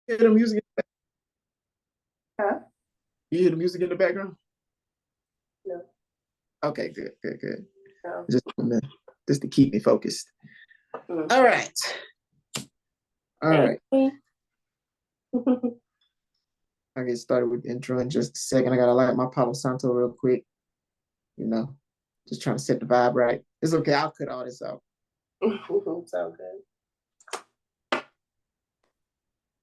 hear the music? Huh? You hear the music in the background? No. Okay, good, good, good. No. Just to keep me focused. Mm. All right. All right. Hey. I'll get started with the intro in just a second. I gotta light my Palo Santo real quick. You know, just trying to set the vibe right. It's okay. I'll cut all this out. Sound good.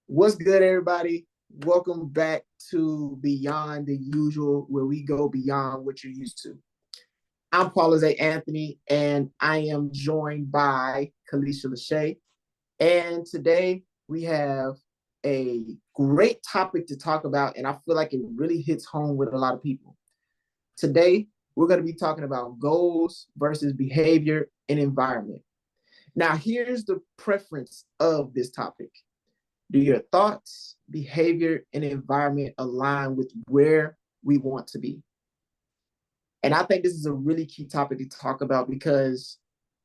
What's good, everybody? Welcome back to Beyond the Usual, where we go beyond what you're used to. I'm Paulizé Anthony, and I am joined by Keleisha Lashaye. And today we have a great topic to talk about, and I feel like it really hits home with a lot of people. Today, we're going to be talking about goals versus behavior and environment. Now, here's the preference of this topic. Do your thoughts, behavior, and environment align with where we want to be? And I think this is a really key topic to talk about because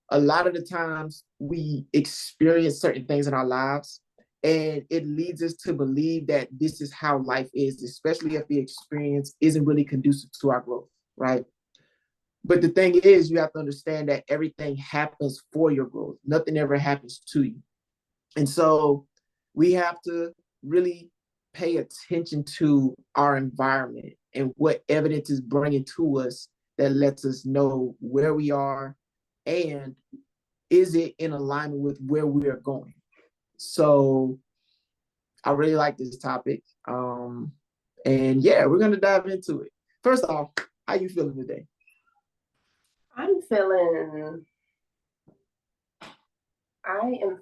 a lot of the times we experience certain things in our lives and it leads us to believe that this is how life is, especially if the experience isn't really conducive to our growth, right? But the thing is, you have to understand that everything happens for your growth. Nothing ever happens to you. And so we have to really pay attention to our environment and what evidence is bringing to us that lets us know where we are and is it in alignment with where we are going. So I really like this topic. And yeah, we're going to dive into it. First off, how you feeling today? I am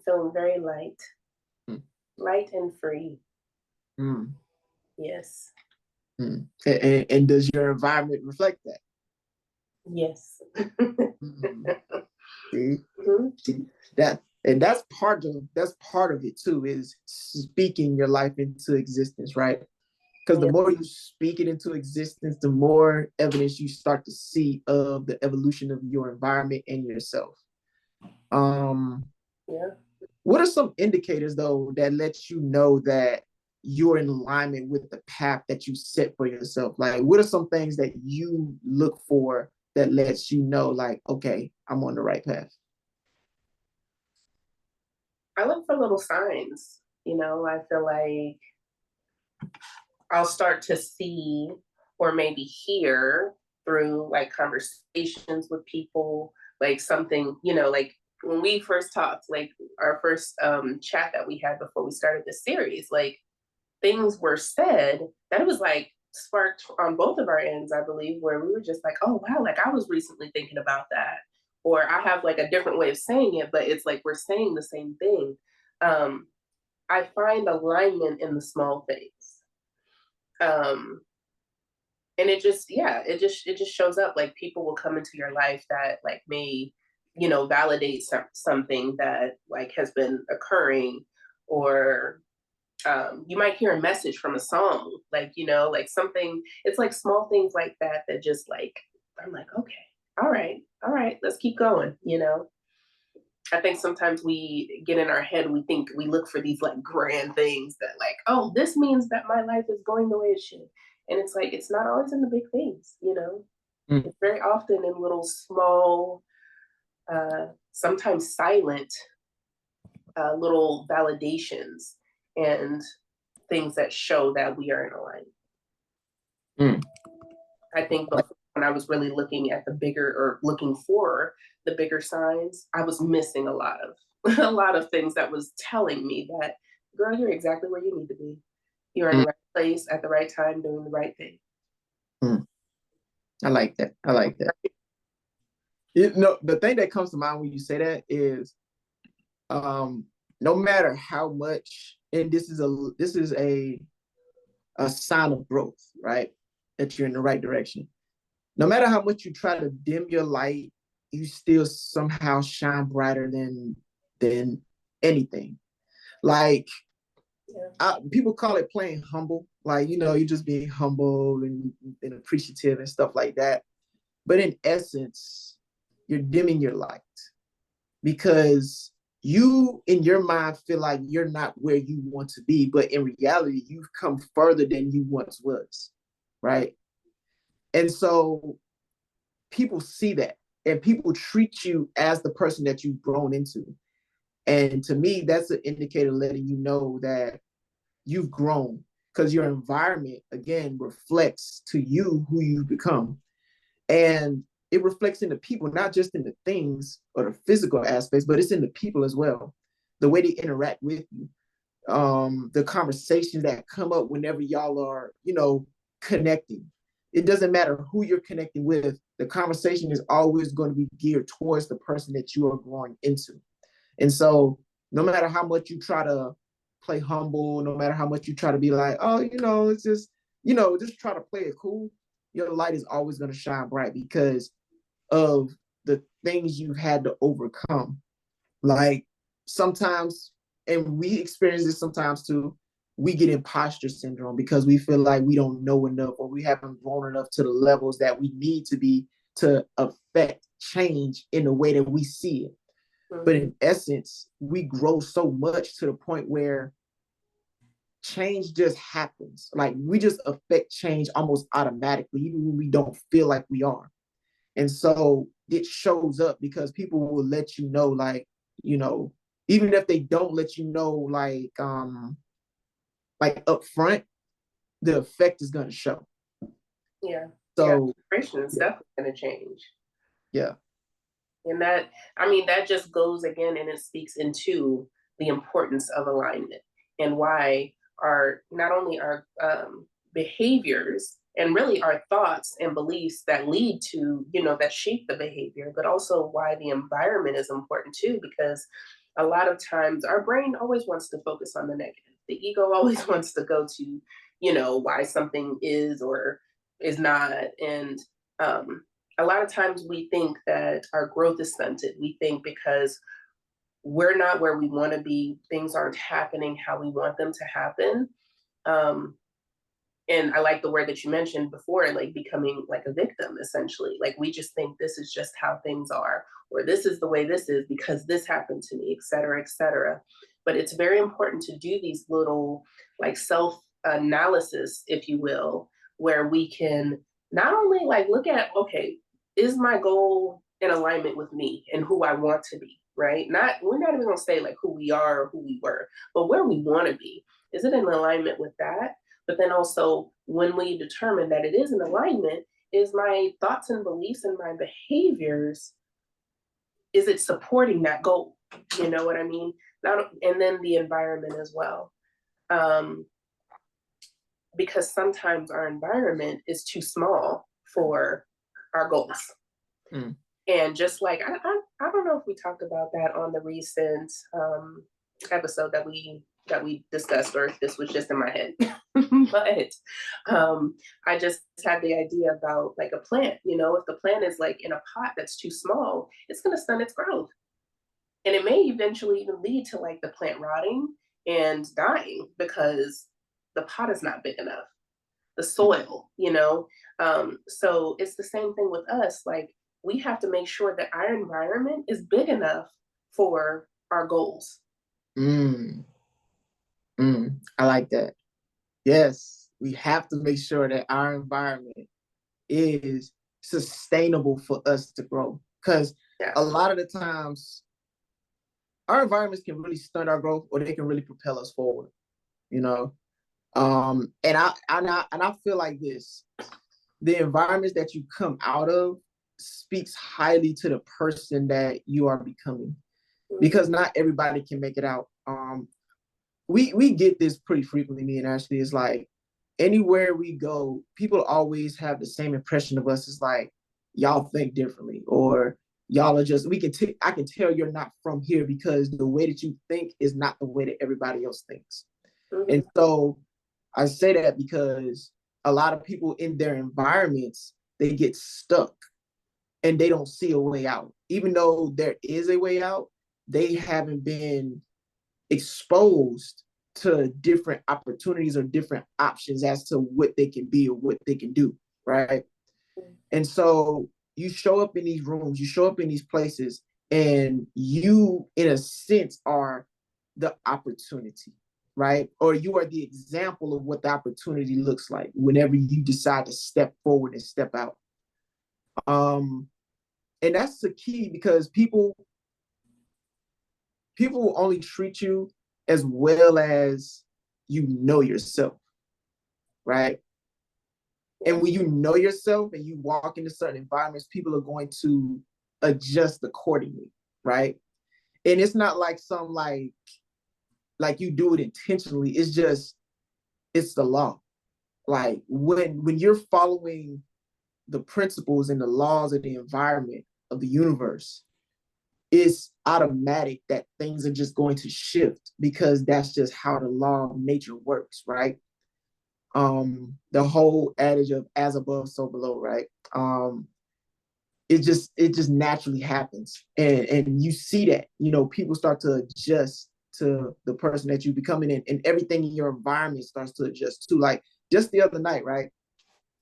feeling very light. Light and free. Yes. And does your environment reflect that? Yes. See? That, and that's part of it too, is speaking your life into existence, right? Because the more you speak it into existence, the more evidence you start to see of the evolution of your environment and yourself. What are some indicators though that lets you know that you're in alignment with the path that you set for yourself? Like, what are some things that you look for that lets you know, like, okay, I'm on the right path? I look for little signs. I feel like I'll start to see or maybe hear through like conversations with people, like something, like when we first talked, like our first chat that we had before we started the series, like things were said that it was like sparked on both of our ends, I believe, where we were just like, oh wow, like I was recently thinking about that. Or I have like a different way of saying it, but it's like we're saying the same thing. I find alignment in the small things. And it just shows up. Like people will come into your life that like may validate something that like has been occurring, or you might hear a message from a song, like like something. It's like small things like that that just like I'm like, okay, all right, let's keep going. I think sometimes we get in our head, we think we look for these like grand things that like, oh, this means that my life is going the way it should. And it's like, it's not always in the big things. It's very often in little small, sometimes silent, little validations and things that show that we are in alignment. I think before, when I was really looking at the bigger, or looking for the bigger signs, I was missing a lot of things that was telling me that, girl, you're exactly where you need to be. You're in the right place at the right time, doing the right thing. I like that. The thing that comes to mind when you say that is, no matter how much, and this is a sign of growth, right? That you're in the right direction. No matter how much you try to dim your light, you still somehow shine brighter than anything. Like, people call it playing humble. Like, you're just being humble and appreciative and stuff like that. But in essence, you're dimming your light because you in your mind feel like you're not where you want to be, but in reality, you've come further than you once was, right? And so people see that and people treat you as the person that you've grown into. And to me, that's an indicator letting you know that you've grown, because your environment, again, reflects to you who you've become. And it reflects in the people, not just in the things or the physical aspects, but it's in the people as well. The way they interact with you, the conversations that come up whenever y'all are, connecting. It doesn't matter who you're connecting with. The conversation is always going to be geared towards the person that you are growing into. And so no matter how much you try to play humble, no matter how much you try to be like, oh, it's just, just try to play it cool, your light is always going to shine bright because of the things you've had to overcome. Like sometimes, and we experience this sometimes too, we get imposter syndrome because we feel like we don't know enough or we haven't grown enough to the levels that we need to be to affect change in the way that we see it. But in essence, we grow so much to the point where change just happens. Like we just affect change almost automatically, even when we don't feel like we are. And so it shows up because people will let you know, like, even if they don't let you know, like up front, the effect is going to show. Yeah. So vibration is definitely going to change. Yeah. And that just goes again, and it speaks into the importance of alignment and why not only our behaviors and really our thoughts and beliefs that lead to, that shape the behavior, but also why the environment is important too, because a lot of times our brain always wants to focus on the negative. The ego always wants to go to, why something is or is not. And a lot of times we think that our growth is stunted. We think because we're not where we want to be, things aren't happening how we want them to happen. And I like the word that you mentioned before, like becoming like a victim, essentially. Like we just think this is just how things are, or this is the way this is because this happened to me, et cetera, et cetera. But it's very important to do these little like self-analysis, if you will, where we can not only like look at, okay, is my goal in alignment with me and who I want to be, right? We're not even gonna say like who we are or who we were, but where we want to be. Is it in alignment with that? But then also, when we determine that it is in alignment, is my thoughts and beliefs and my behaviors, is it supporting that goal? You know what I mean? And then the environment as well. Because sometimes our environment is too small for our goals. Mm. And just like, I don't know if we talked about that on the recent episode that we discussed, or if this was just in my head. But I just had the idea about like a plant, if the plant is like in a pot that's too small, it's going to stunt its growth. And it may eventually even lead to like the plant rotting and dying because the pot is not big enough. The soil, so it's the same thing with us. Like we have to make sure that our environment is big enough for our goals. I like that. Yes, we have to make sure that our environment is sustainable for us to grow. Because a lot of the times, our environments can really stunt our growth, or they can really propel us forward. And I feel like this: the environments that you come out of speaks highly to the person that you are becoming, because not everybody can make it out. We get this pretty frequently, me and Ashley. It's like anywhere we go, people always have the same impression of us. It's like, y'all think differently, or y'all are just, I can tell you're not from here because the way that you think is not the way that everybody else thinks. Mm-hmm. And so I say that because a lot of people in their environments, they get stuck and they don't see a way out. Even though there is a way out, they haven't been exposed to different opportunities or different options as to what they can be or what they can do, right? And so you show up in these rooms, you show up in these places, And you, in a sense, are the opportunity, right? Or you are the example of what the opportunity looks like whenever you decide to step forward and step out. And that's the key, because people will only treat you as well as you know yourself, right? And when you know yourself and you walk into certain environments, people are going to adjust accordingly, right? And it's not like some like you do it intentionally. It's just, it's the law. Like when you're following the principles and the laws of the environment of the universe, it's automatic that things are just going to shift, because that's just how the law of nature works, right? The whole adage of as above, so below, right? It just naturally happens. And you see that, people start to adjust to the person that you becoming, and everything in your environment starts to adjust too. Like just the other night, right?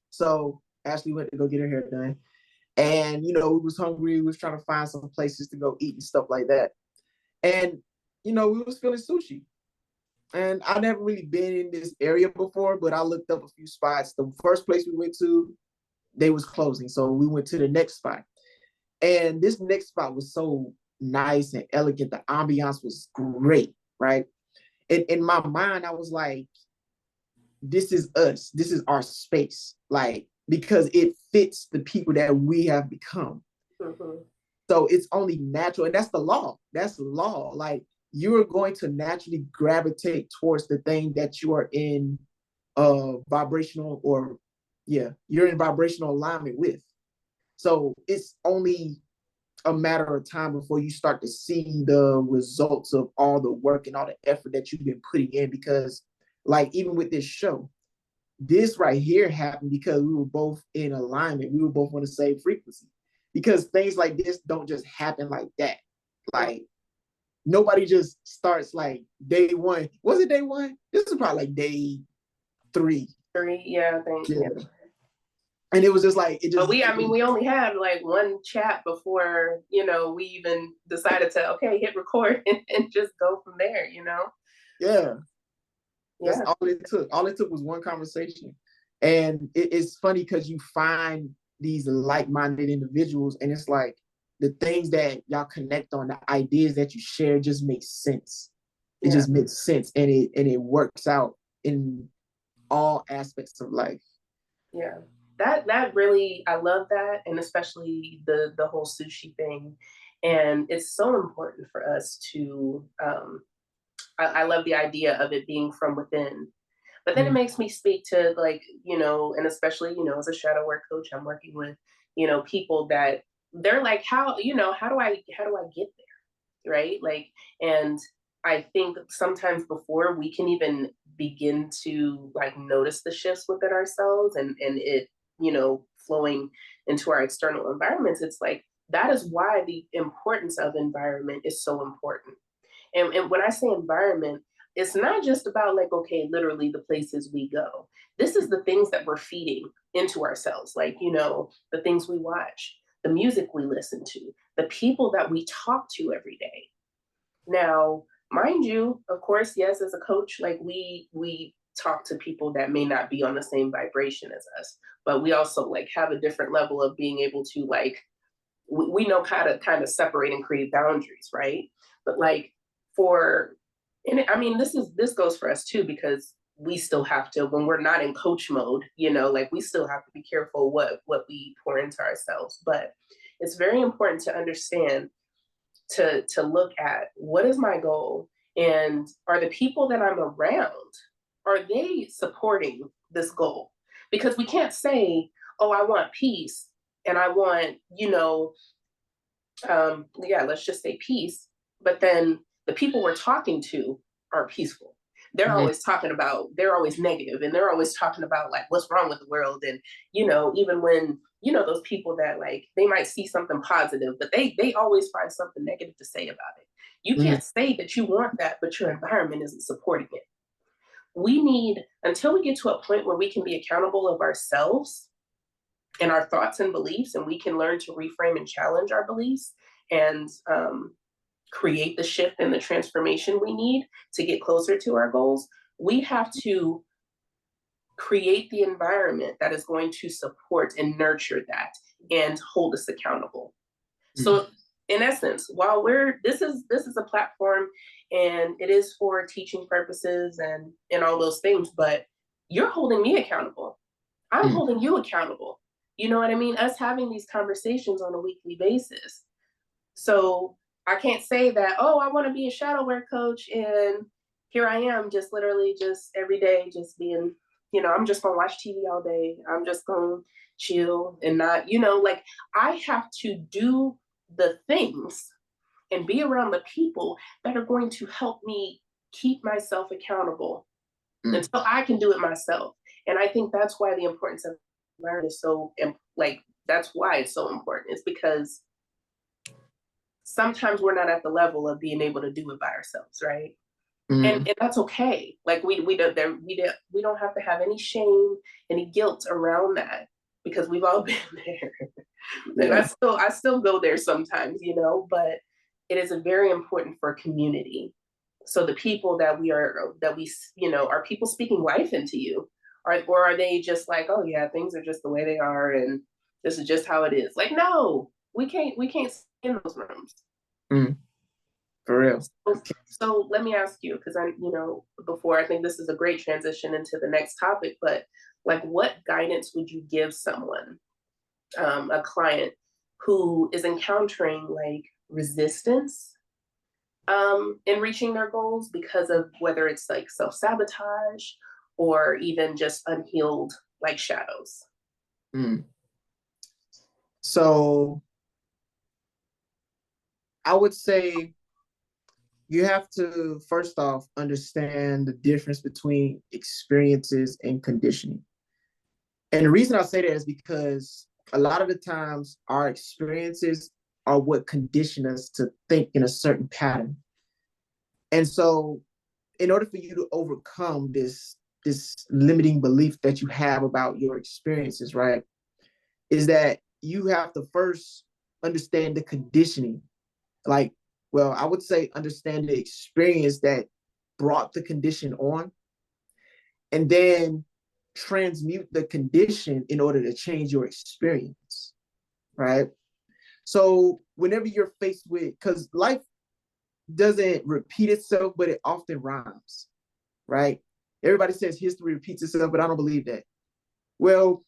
So Ashley went to go get her hair done. And, we was hungry. We was trying to find some places to go eat and stuff like that. And, we was feeling sushi. And I never really been in this area before, but I looked up a few spots. The first place we went to, they was closing. So we went to the next spot. And this next spot was so nice and elegant. The ambiance was great, right? And in my mind, I was like, this is us. This is our space. Like, because it fits the people that we have become. Mm-hmm. So it's only natural. And that's the law. That's the law. Like, you are going to naturally gravitate towards the thing that you are in vibrational, or you're in vibrational alignment with. So it's only a matter of time before you start to see the results of all the work and all the effort that you've been putting in. Because like, even with this show, this right here happened because we were both in alignment. We were both on the same frequency, because things like this don't just happen like that. Like, nobody just starts like day one. Was it day one? This is probably like day three. Yeah, I think. Yeah. And it was just like, but we only had like one chat before, we even decided to, hit record and just go from there, Yeah. That's all it took. All it took was one conversation. And it's funny because you find these like-minded individuals, and it's like the things that y'all connect on, the ideas that you share just make sense. It just makes sense, and it works out in all aspects of life. Yeah. That really, I love that. And especially the whole sushi thing. And it's so important for us to, I love the idea of it being from within. But then it makes me speak to, like, and especially, as a shadow work coach, I'm working with, people that they're like, how do I get there? Right. Like, and I think sometimes before we can even begin to like notice the shifts within ourselves and it, flowing into our external environments, it's like, that is why the importance of environment is so important. And when I say environment, it's not just about like, okay, literally the places we go. This is the things that we're feeding into ourselves, like, the things we watch, the music we listen to, the people that we talk to every day. Now, mind you, of course, yes, as a coach, like we talk to people that may not be on the same vibration as us, but we also like have a different level of being able to like, we know how to kind of separate and create boundaries, right? But like and I mean, this goes for us too, because we still have to, when we're not in coach mode, like we still have to be careful what we pour into ourselves. But it's very important to understand, to look at, what is my goal, and are the people that I'm around, are they supporting this goal? Because we can't say, oh, I want peace and I want, let's just say peace, but then the people we're talking to are peaceful. They're always they're always negative, and they're always talking about like what's wrong with the world. And, even when, those people that like, they might see something positive, but they always find something negative to say about it. You can't say that you want that, but your environment isn't supporting it. We need, until we get to a point where we can be accountable of ourselves and our thoughts and beliefs, and we can learn to reframe and challenge our beliefs and create the shift and the transformation we need to get closer to our goals, we have to create the environment that is going to support and nurture that and hold us accountable. So in essence, while this is a platform and it is for teaching purposes and all those things, but you're holding me accountable. I'm holding you accountable. You know what I mean? Us having these conversations on a weekly basis. So I can't say that, oh, I want to be a shadow work coach and here I am just literally just every day just being, I'm just going to watch TV all day. I'm just going to chill and not, like I have to do the things and be around the people that are going to help me keep myself accountable until I can do it myself. And I think that's why the importance of learning is so, that's why it's so important. It's because sometimes we're not at the level of being able to do it by ourselves, right? And that's okay. Like we don't have to have any shame, any guilt around that because we've all been there. And I still go there sometimes, but it is a very important for community. So the people are people speaking life into you, or are they just like, oh yeah, things are just the way they are, and this is just how it is? Like, no, we can't stay in those rooms. For real. So let me ask you, because before I think this is a great transition into the next topic, but like, what guidance would you give someone, a client who is encountering like resistance in reaching their goals because of whether it's like self-sabotage or even just unhealed like shadows? So I would say you have to first off understand the difference between experiences and conditioning. And the reason I say that is because a lot of the times our experiences are what condition us to think in a certain pattern. And so in order for you to overcome this limiting belief that you have about your experiences, right, is that you have to first understand the conditioning. Like, well, I would say understand the experience that brought the condition on, and then transmute the condition in order to change your experience, right? So whenever you're faced with, because life doesn't repeat itself, but it often rhymes, right? Everybody says history repeats itself, but I don't believe that. Well,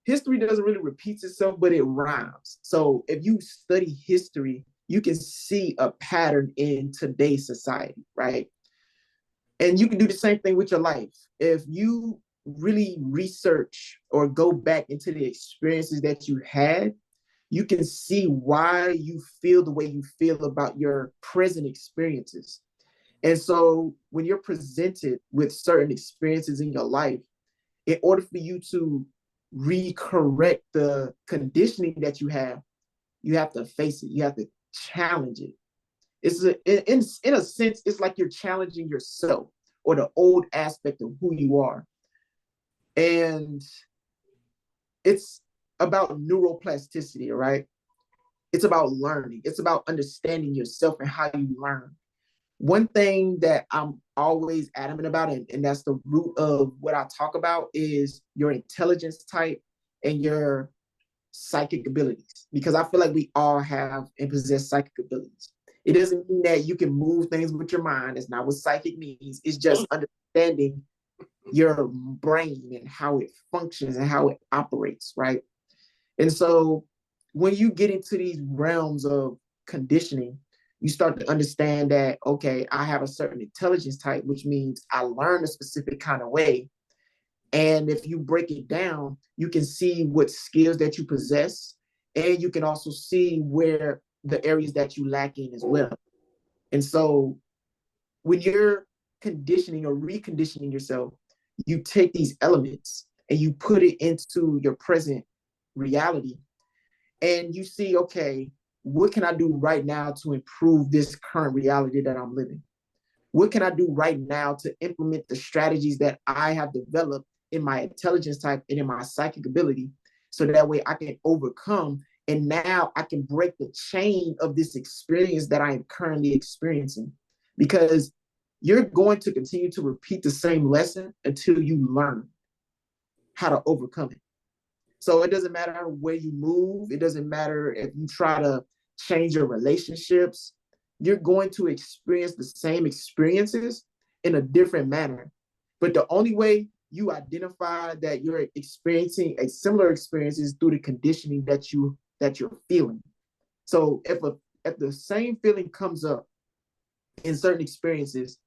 history doesn't really repeat itself, but it rhymes. So if you study history, you can see a pattern in today's society, right? And you can do the same thing with your life. If you really research or go back into the experiences that you had, you can see why you feel the way you feel about your present experiences. And so when you're presented with certain experiences in your life, in order for you to recorrect the conditioning that you have to face it. You have to challenge it. In a sense, it's like you're challenging yourself or the old aspect of who you are. And it's about neuroplasticity, right? It's about learning. It's about understanding yourself and how you learn. One thing that I'm always adamant about, and that's the root of what I talk about, is your intelligence type and your psychic abilities, because I feel like we all have and possess psychic abilities. It doesn't mean that you can move things with your mind. It's not what psychic means. It's just understanding your brain and how it functions and how it operates, right? And so when you get into these realms of conditioning, you start to understand that, okay, I have a certain intelligence type, which means I learn a specific kind of way. And if you break it down, you can see what skills that you possess, and you can also see where the areas that you lack in as well. And so when you're conditioning or reconditioning yourself, you take these elements and you put it into your present reality, and you see, okay, what can I do right now to improve this current reality that I'm living? What can I do right now to implement the strategies that I have developed in my intelligence type and in my psychic ability, so that way I can overcome And now I can break the chain of this experience that I am currently experiencing, because you're going to continue to repeat the same lesson until you learn how to overcome it. So it doesn't matter where you move. It doesn't matter if you try to change your relationships. You're going to experience the same experiences in a different manner. But the only way you identify that you're experiencing a similar experience is through the conditioning that you're feeling. So if the same feeling comes up in certain experiences,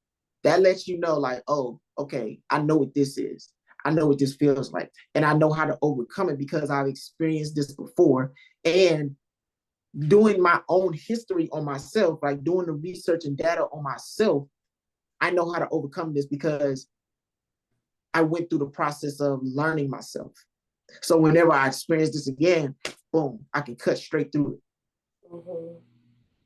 that lets you know, like, oh, okay, I know what this is. I know what this feels like. And I know how to overcome it because I've experienced this before. And doing my own history on myself, like doing the research and data on myself, I know how to overcome this because I went through the process of learning myself. So whenever I experience this again, boom, I can cut straight through it. Mm-hmm.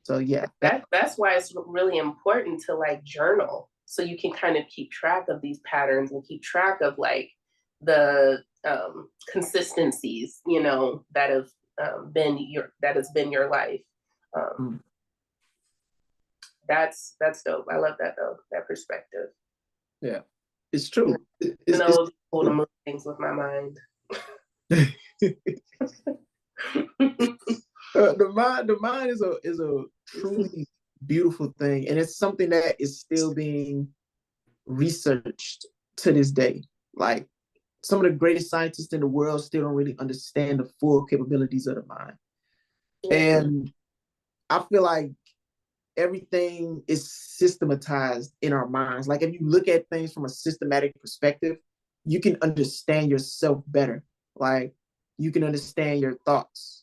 So yeah, that's why it's really important to like journal, so you can kind of keep track of these patterns and keep track of like the consistencies, you know, that have been your life. That's dope. I love that though, that perspective. Yeah, it's true. It's cool to move things with my mind. The mind is a truly beautiful thing, and it's something that is still being researched to this day. Like, some of the greatest scientists in the world still don't really understand the full capabilities of the mind. And I feel like everything is systematized in our minds. Like, if you look at things from a systematic perspective, you can understand yourself better. Like, you can understand your thoughts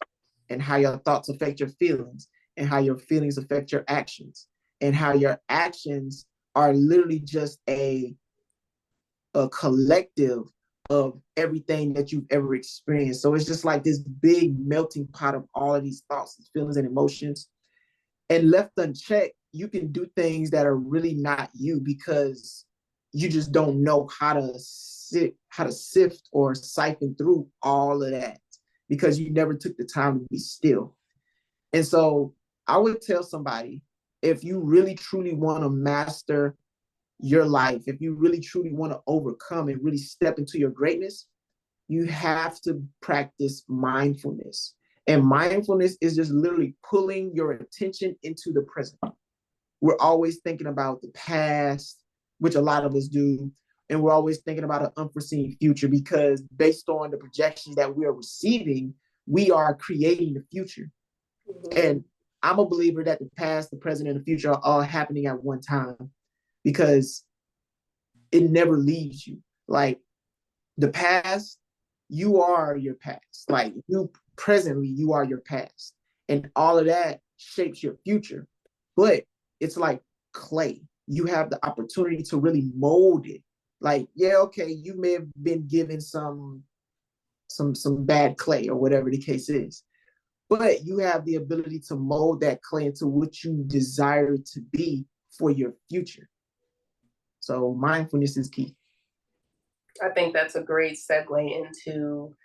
and how your thoughts affect your feelings, and how your feelings affect your actions, and how your actions are literally just a collective of everything that you've ever experienced. So it's just like this big melting pot of all of these thoughts, feelings, and emotions. And left unchecked, you can do things that are really not you, because you just don't know how to sift or siphon through all of that, because you never took the time to be still. And so I would tell somebody, if you really truly want to master your life, if you really truly want to overcome and really step into your greatness, you have to practice mindfulness. And mindfulness is just literally pulling your attention into the present. We're always thinking about the past, which a lot of us do. And we're always thinking about an unforeseen future, because based on the projections that we are receiving, we are creating the future. Mm-hmm. And I'm a believer that the past, the present, and the future are all happening at one time, because it never leaves you. Like, the past, you are your past. Like, you are your past. And all of that shapes your future. But it's like clay. You have the opportunity to really mold it. Like, yeah, okay, you may have been given some bad clay or whatever the case is, but you have the ability to mold that clay into what you desire it to be for your future. So mindfulness is key. I think that's a great segue into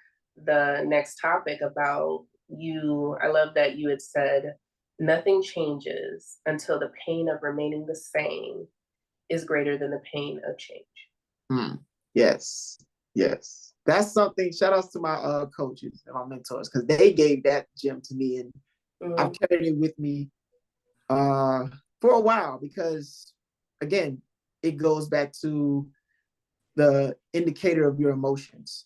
the next topic about you. I love that you had said, nothing changes until the pain of remaining the same is greater than the pain of change. Yes. Yes. That's something, shout outs to my coaches and my mentors, because they gave that gem to me, and I've carried it with me for a while, because again, it goes back to the indicator of your emotions.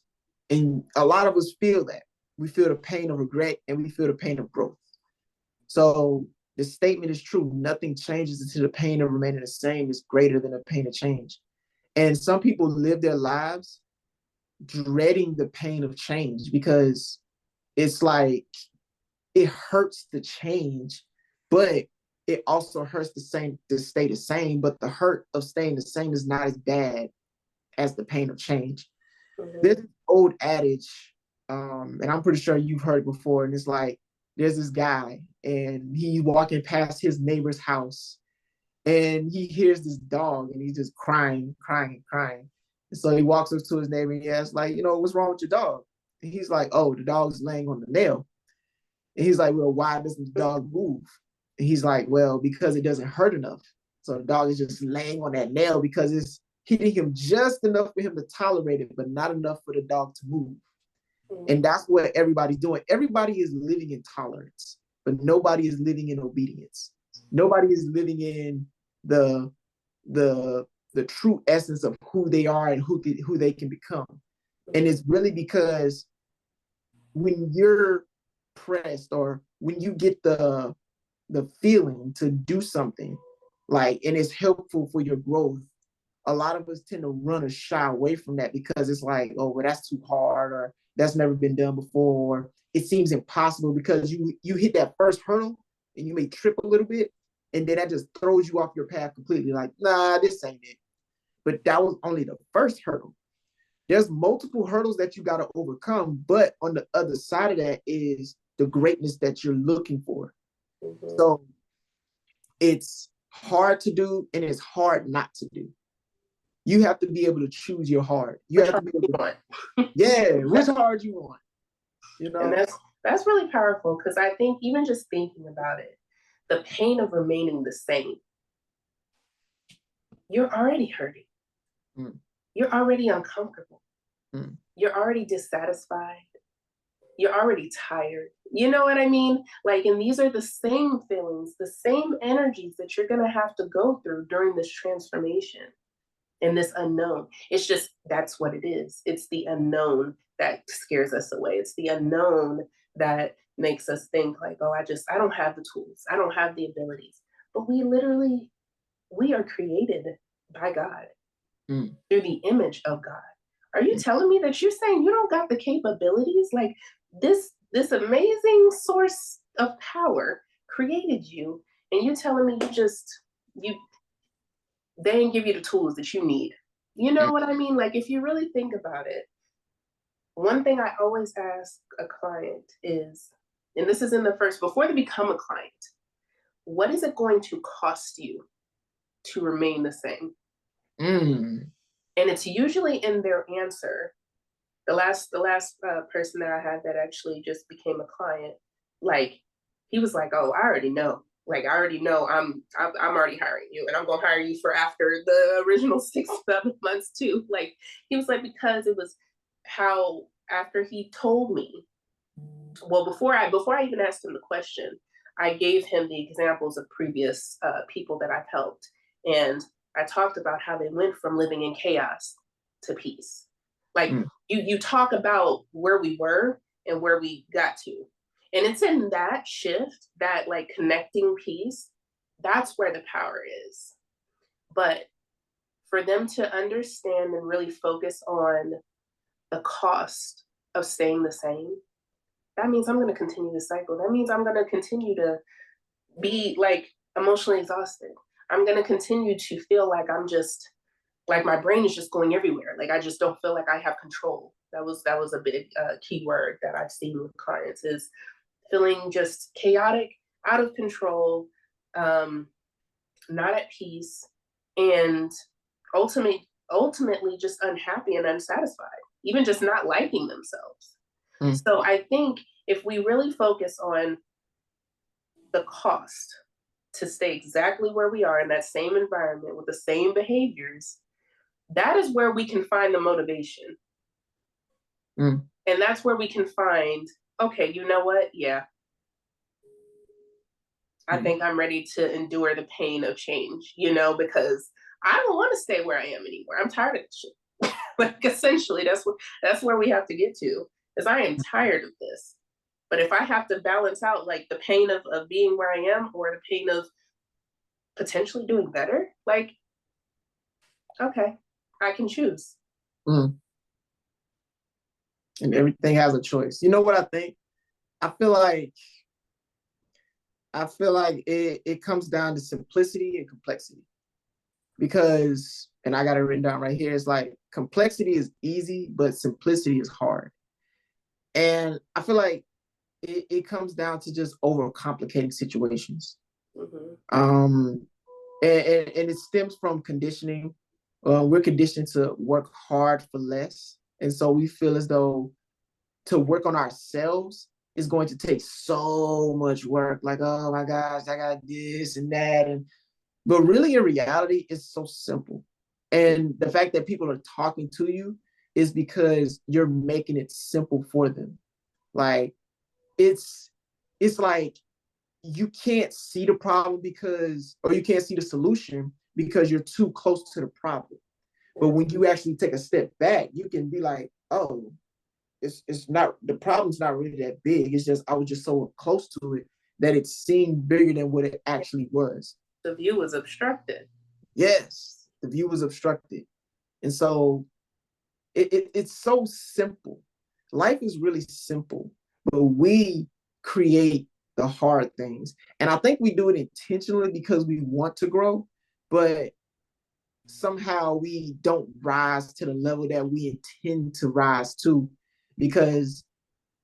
And a lot of us feel that. We feel the pain of regret, and we feel the pain of growth. So the statement is true. Nothing changes until the pain of remaining the same is greater than the pain of change. And some people live their lives dreading the pain of change, because it's like, it hurts to change, but it also hurts to stay the same. But the hurt of staying the same is not as bad as the pain of change. Mm-hmm. There's an old adage, and I'm pretty sure you've heard it before, and it's like, there's this guy, and he's walking past his neighbor's house, and he hears this dog, and he's just crying. And so he walks up to his neighbor, and he asks, like, what's wrong with your dog? And he's like, oh, the dog's laying on the nail. And he's like, well, why doesn't the dog move? And he's like, well, because it doesn't hurt enough. So the dog is just laying on that nail because it's hitting him just enough for him to tolerate it, but not enough for the dog to move. And that's what everybody's doing. Everybody is living in tolerance, but nobody is living in obedience. Nobody is living in the true essence of who they are and who they can become. And it's really because when you're pressed or when you get the feeling to do something, like, and it's helpful for your growth, a lot of us tend to run or shy away from that because it's like, oh, well, that's too hard, or that's never been done before, or it seems impossible, because you hit that first hurdle and you may trip a little bit, and then that just throws you off your path completely. Like, nah, this ain't it. But that was only the first hurdle. There's multiple hurdles that you got to overcome, but on the other side of that is the greatness that you're looking for. So it's hard to do and it's hard not to do. You have to be able to choose your hard. You have to be able to, yeah, which hard you want. You know, and that's really powerful, because I think even just thinking about it, the pain of remaining the same, you're already hurting. You're already uncomfortable. You're already dissatisfied. You're already tired. You know what I mean? Like, and these are the same feelings, the same energies that you're going to have to go through during this transformation and this unknown. It's just, that's what it is. It's the unknown that scares us away. It's the unknown that makes us think like, oh, I don't have the tools. I don't have the abilities. But we are created by God through the image of God. Are you telling me that you're saying you don't got the capabilities? Like, this amazing source of power created you, and you're telling me they didn't give you the tools that you need. You know what I mean? Like, if you really think about it, one thing I always ask a client is, and this is before they become a client, what is it going to cost you to remain the same? And it's usually in their answer. The last person that I had that actually just became a client, like, he was like, oh, I already know. Like, I already know I'm already hiring you, and I'm going to hire you for after the original 6-7 months too. Like, he was like, because it was how, after he told me, well, before I even asked him the question, I gave him the examples of previous people that I've helped. And I talked about how they went from living in chaos to peace. Like, you talk about where we were and where we got to. And it's in that shift, that like connecting piece, that's where the power is. But for them to understand and really focus on the cost of staying the same, that means I'm going to continue the cycle. That means I'm going to continue to be like emotionally exhausted. I'm going to continue to feel like I'm just, like, my brain is just going everywhere. Like, I just don't feel like I have control. That was a big key word that I've seen with clients, is feeling just chaotic, out of control, not at peace, and ultimately just unhappy and unsatisfied, even just not liking themselves. So I think if we really focus on the cost to stay exactly where we are in that same environment with the same behaviors, that is where we can find the motivation. And that's where we can find, okay, you know what? Yeah. I think I'm ready to endure the pain of change, because I don't want to stay where I am anymore. I'm tired of this shit. Like, essentially, that's where we have to get to, is I am tired of this. But if I have to balance out like the pain of being where I am, or the pain of potentially doing better, like, okay, I can choose. And everything has a choice. You know what I think? I feel like it comes down to simplicity and complexity. Because, and I got it written down right here, it's like complexity is easy, but simplicity is hard. And I feel like it comes down to just overcomplicating situations. And it stems from conditioning. We're conditioned to work hard for less. And so we feel as though to work on ourselves it's going to take so much work. Like, oh my gosh, I got this and that. But really in reality, it's so simple. And the fact that people are talking to you is because you're making it simple for them. Like it's like you can't see the problem or you can't see the solution because you're too close to the problem. But when you actually take a step back, you can be like, oh, it's not, the problem's not really that big. It's just I was just so close to it that it seemed bigger than what it actually was. The view was obstructed. Yes, the view was obstructed. And so it's so simple. Life is really simple, but we create the hard things. And I think we do it intentionally because we want to grow, but somehow we don't rise to the level that we intend to rise to because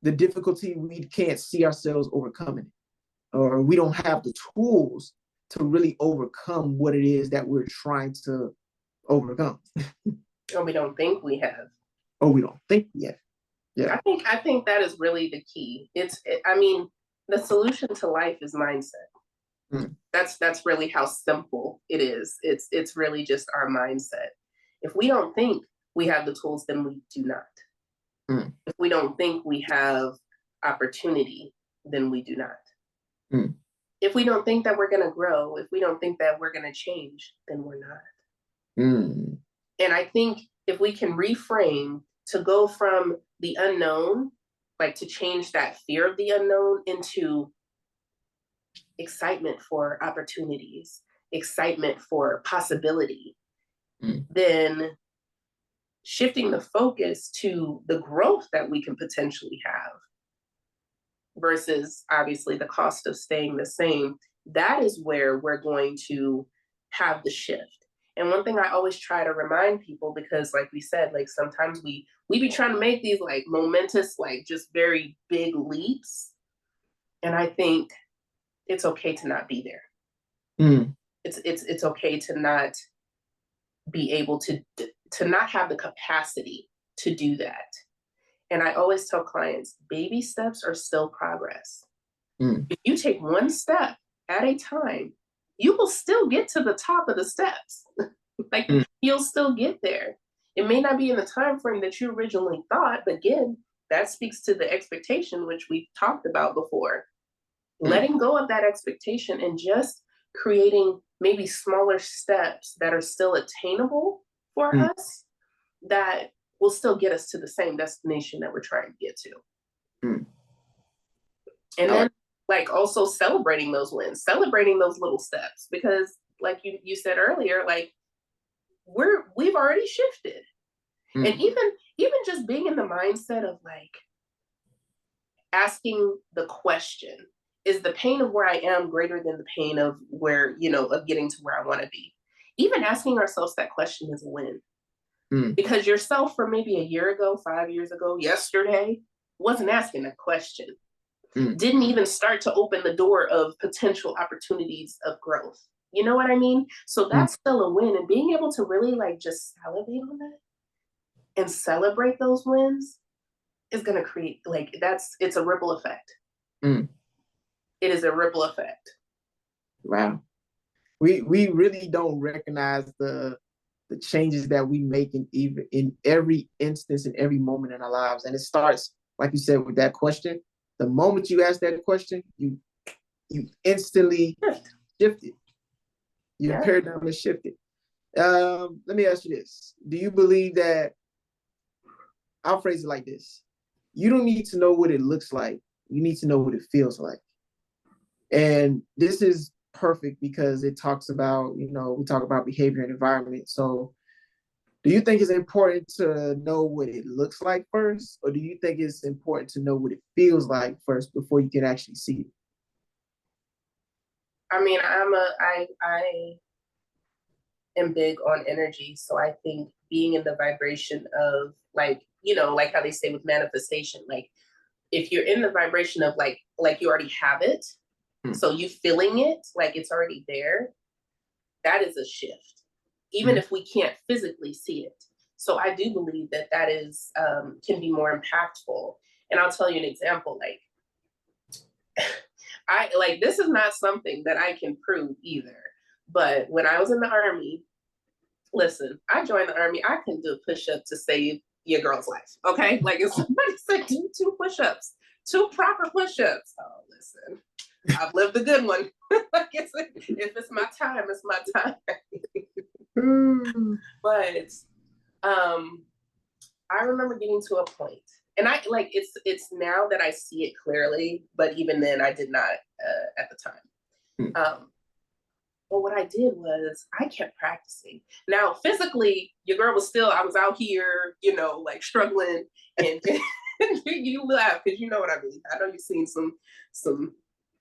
the difficulty, we can't see ourselves overcoming it, or we don't have the tools to really overcome what it is that we're trying to overcome. Or we don't think we have. Or we don't think yet. Yeah. I think that is really the key. I mean, the solution to life is mindset. Mm. That's really how simple it is. It's really just our mindset. If we don't think we have the tools, then we do not. Mm. If we don't think we have opportunity, then we do not. Mm. If we don't think that we're going to grow, if we don't think that we're going to change, then we're not. Mm. And I think if we can reframe to go from the unknown, like to change that fear of the unknown into excitement for opportunities, excitement for possibility, then shifting the focus to the growth that we can potentially have versus obviously the cost of staying the same, that is where we're going to have the shift. And one thing I always try to remind people, because like we said, like sometimes we be trying to make these like momentous, like just very big leaps. And I think it's okay to not be there. Mm. It's okay to not be able to not have the capacity to do that. And I always tell clients, baby steps are still progress. Mm. If you take one step at a time, you will still get to the top of the steps. Like you'll still get there. It may not be in the time frame that you originally thought, but again, that speaks to the expectation, which we've talked about before. Letting go of that expectation and just creating maybe smaller steps that are still attainable for us, that will still get us to the same destination that we're trying to get to. And then like also celebrating those wins, celebrating those little steps, because like you said earlier, like we've already shifted. And even just being in the mindset of like asking the question, is the pain of where I am greater than the pain of where, of getting to where I want to be? Even asking ourselves that question is a win. Because yourself from maybe a year ago, 5 years ago, yesterday, wasn't asking that question. Didn't even start to open the door of potential opportunities of growth. You know what I mean? So that's still a win. And being able to really like just salivate on that and celebrate those wins is going to create like, it's a ripple effect. It is a ripple effect. Wow. We really don't recognize the changes that we make in every instance, in every moment in our lives. And it starts, like you said, with that question. The moment you ask that question, you instantly shift it. Your paradigm is shifted. Let me ask you this. Do you believe that, I'll phrase it like this, you don't need to know what it looks like. You need to know what it feels like. And this is perfect because it talks about, we talk about behavior and environment. So do you think it's important to know what it looks like first? Or do you think it's important to know what it feels like first before you can actually see it? I mean, I am big on energy. So I think being in the vibration of like, like how they say with manifestation, like if you're in the vibration of like you already have it, so you feeling it, like it's already there, that is a shift, even if we can't physically see it. So I do believe that is, can be more impactful. And I'll tell you an example, like this is not something that I can prove either. But when I was in the Army, listen, I joined the Army, I can do a push-up to save your girl's life. Okay? Like if somebody said do 2 push-ups, 2 proper push-ups. Oh, listen. I've lived a good one. Like if it's my time, it's my time. But I remember getting to a point, and I like it's now that I see it clearly, but even then I did not at the time. But what I did was I kept practicing. Now, physically, your girl was still, I was out here, like struggling, and you laugh because you know what I mean. I know you've seen some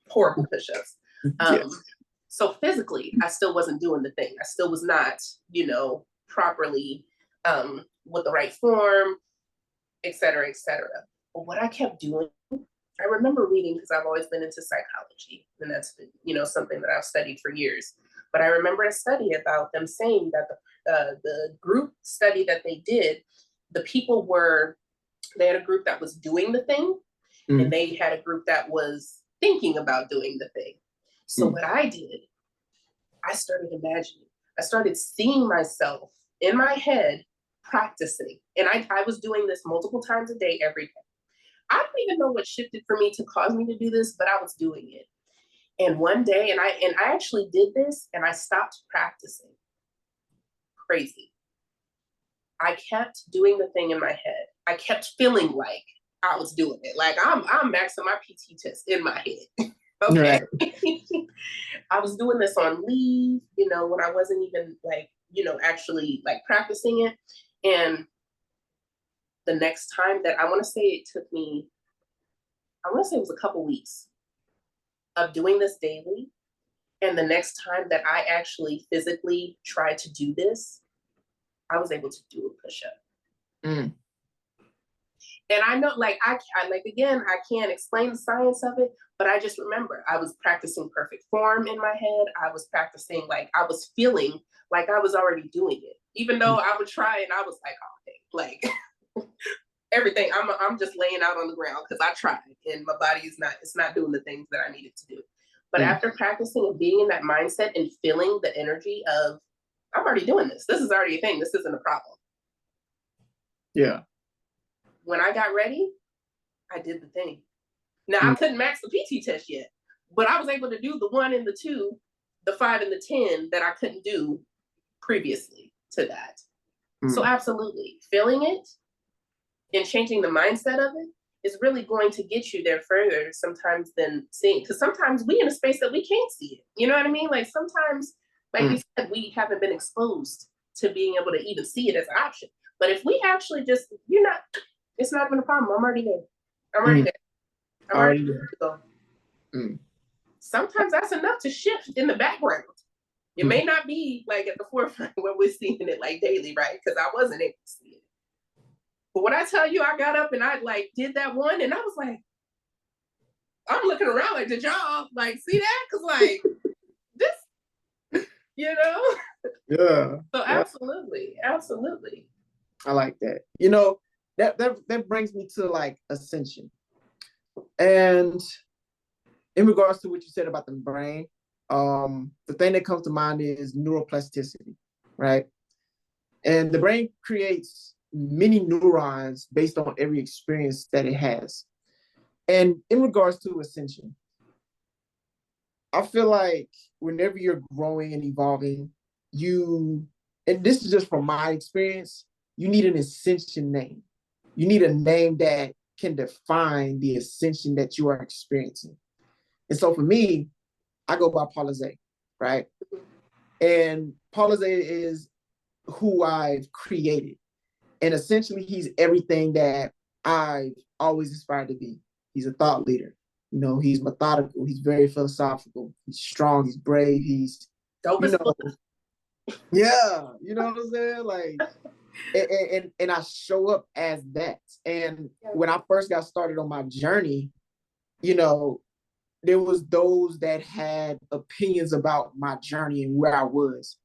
horrible push-ups. Yes. So physically, I still wasn't doing the thing. I still was not, properly with the right form, et cetera, et cetera. But what I kept doing, I remember reading, because I've always been into psychology, and that's been, something that I've studied for years. But I remember a study about them saying that the group study that they did, the people they had a group that was doing the thing, and they had a group that was thinking about doing the thing. So what I did, I started imagining. I started seeing myself in my head practicing. And I was doing this multiple times a day, every day. I don't even know what shifted for me to cause me to do this, but I was doing it. And one day, and I actually did this, and I stopped practicing. Crazy. I kept doing the thing in my head. I kept feeling like I was doing it. Like I'm maxing my PT test in my head. Okay. Right. I was doing this on leave, when I wasn't even actually practicing it. And the next time that I want to say it took me, I want to say it was a couple weeks of doing this daily. And the next time that I actually physically tried to do this, I was able to do a push-up. And I know, again, I can't explain the science of it, but I just remember I was practicing perfect form in my head. I was practicing, I was feeling like I was already doing it, even though I would try and I was like, oh, hey, everything, I'm just laying out on the ground because I tried and my body it's not doing the things that I needed to do. But after practicing and being in that mindset and feeling the energy of, I'm already doing this. This is already a thing. This isn't a problem. Yeah. When I got ready, I did the thing. Now, I couldn't max the PT test yet, but I was able to do the 1 and the 2, the 5 and the 10 that I couldn't do previously to that. So absolutely, feeling it and changing the mindset of it is really going to get you there further sometimes than seeing, because sometimes we in a space that we can't see it. You know what I mean? Like sometimes, you said, we haven't been exposed to being able to even see it as an option. But if we actually just, it's not even a problem. I'm already there. I'm already there. I'm already there to go. Sometimes that's enough to shift in the background. It may not be at the forefront where we're seeing it daily, right? Because I wasn't able to see it. But when I tell you, I got up and I did that one, and I was like, I'm looking around did y'all see that? Because this, Yeah. So absolutely. I like that. That brings me to ascension. And in regards to what you said about the brain, the thing that comes to mind is neuroplasticity, right? And the brain creates many neurons based on every experience that it has. And in regards to ascension, I feel like whenever you're growing and evolving, and this is just from my experience, you need an ascension name. You need a name that can define the ascension that you are experiencing. And so for me, I go by Paulizé, right? And Paulizé is who I've created. And essentially, he's everything that I've always aspired to be. He's a thought leader. He's methodical. He's very philosophical. He's strong. He's brave. He's, yeah, you know what I'm saying? And I show up as that. And when I first got started on my journey, there was those that had opinions about my journey and where I was.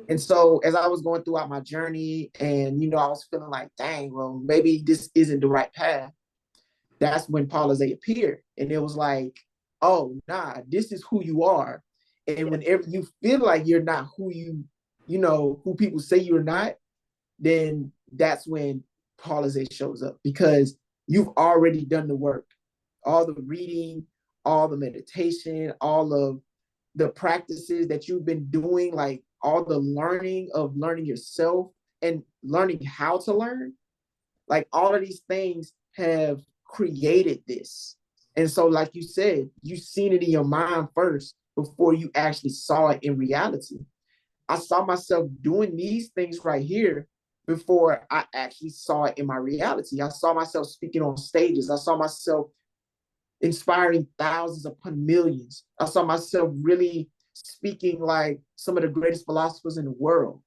And so as I was going throughout my journey and, I was feeling like, dang, well, maybe this isn't the right path. That's when Paulizé appeared. And it was like, oh, nah, this is who you are. And whenever you feel like you're not who who people say you're not, then that's when Paulizé shows up, because you've already done the work, all the reading, all the meditation, all of the practices that you've been doing, like all the learning of learning yourself and learning how to learn, like all of these things have created this. And so, like you said, you've seen it in your mind first before you actually saw it in reality. I saw myself doing these things right here before I actually saw it in my reality. I saw myself speaking on stages. I saw myself inspiring thousands upon millions. I saw myself really speaking like some of the greatest philosophers in the world,